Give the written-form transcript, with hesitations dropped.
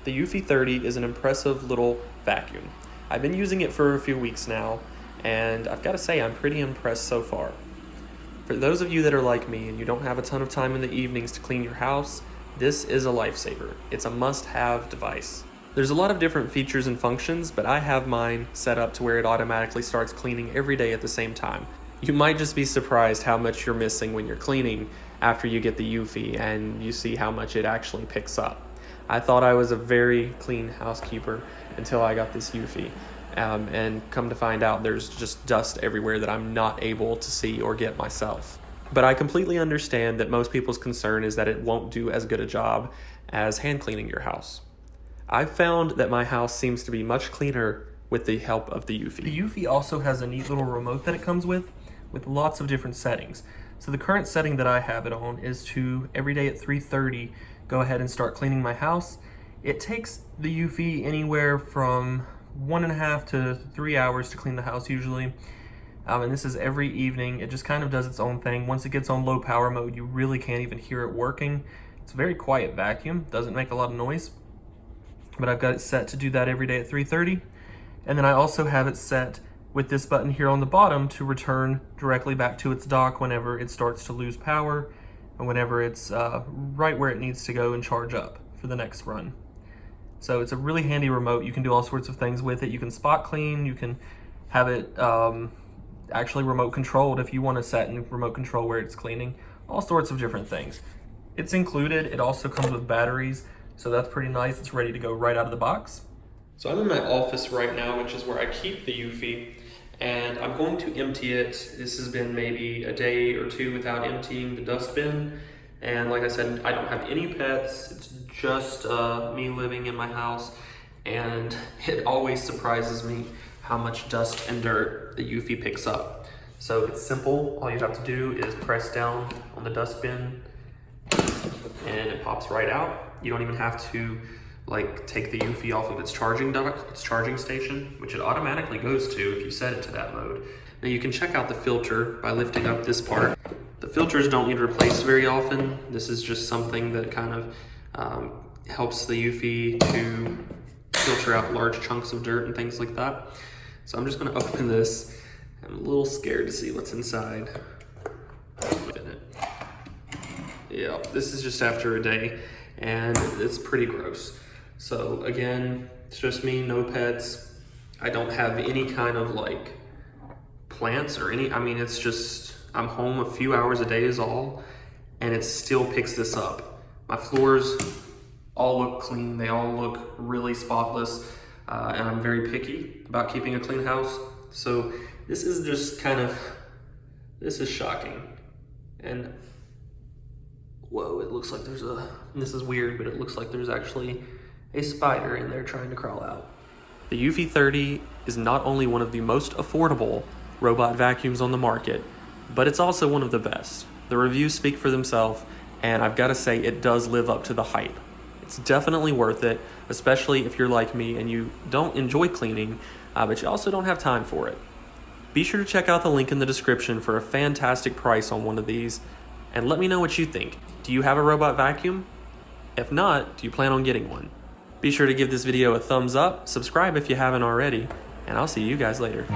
The Eufy 30 is an impressive little vacuum. I've been using it for a few weeks now, and I've got to say I'm pretty impressed so far. For those of you that are like me and you don't have a ton of time in the evenings to clean your house, this is a lifesaver. It's a must-have device. There's a lot of different features and functions, but I have mine set up to where it automatically starts cleaning every day at the same time. You might just be surprised how much you're missing when you're cleaning after you get the Eufy and you see how much it actually picks up. I thought I was a very clean housekeeper until I got this Eufy. And come to find out there's just dust everywhere that I'm not able to see or get myself. But I completely understand that most people's concern is that it won't do as good a job as hand cleaning your house. I've found that my house seems to be much cleaner with the help of the Eufy. The Eufy also has a neat little remote that it comes with lots of different settings. So the current setting that I have it on is to every day at 3:30 go ahead and start cleaning my house. It takes the Eufy anywhere from 1.5 to 3 hours to clean the house usually. And this is every evening. It just kind of does its own thing. Once it gets on low power mode, you really can't even hear it working. It's a very quiet vacuum, doesn't make a lot of noise. But I've got it set to do that every day at 3:30. And then I also have it set with this button here on the bottom to return directly back to its dock whenever it starts to lose power and whenever it's right where it needs to go and charge up for the next run. So it's a really handy remote. You can do all sorts of things with it. You can spot clean, you can have it actually remote controlled if you want to set and remote control where it's cleaning, all sorts of different things. It's included. It also comes with batteries, so that's pretty nice. It's ready to go right out of the box. So I'm in my office right now, which is where I keep the Eufy, and I'm going to empty it. This has been maybe a day or two without emptying the dustbin. And like I said, I don't have any pets. It's just me living in my house. And it always surprises me how much dust and dirt the Eufy picks up. So it's simple. All you have to do is press down on the dustbin and it pops right out. You don't even have to take the Eufy off of its charging dock, its charging station, which it automatically goes to if you set it to that mode. Now you can check out the filter by lifting up this part. The filters don't need replaced very often. This is just something that kind of helps the Eufy to filter out large chunks of dirt and things like that. So I'm just gonna open this. I'm a little scared to see what's inside. Yeah, this is just after a day and it's pretty gross. So again, it's just me, no pets. I don't have any kind of plants or it's just, I'm home a few hours a day is all, and it still picks this up. My floors all look clean. They all look really spotless, and I'm very picky about keeping a clean house. So this is just this is shocking. And whoa, it looks like this is weird, but it looks like there's actually a spider in there trying to crawl out. The Eufy 30 is not only one of the most affordable robot vacuums on the market, but it's also one of the best. The reviews speak for themselves, and I've got to say it does live up to the hype. It's definitely worth it, especially if you're like me and you don't enjoy cleaning, but you also don't have time for it. Be sure to check out the link in the description for a fantastic price on one of these, and let me know what you think. Do you have a robot vacuum? If not, do you plan on getting one? Be sure to give this video a thumbs up, subscribe if you haven't already, and I'll see you guys later.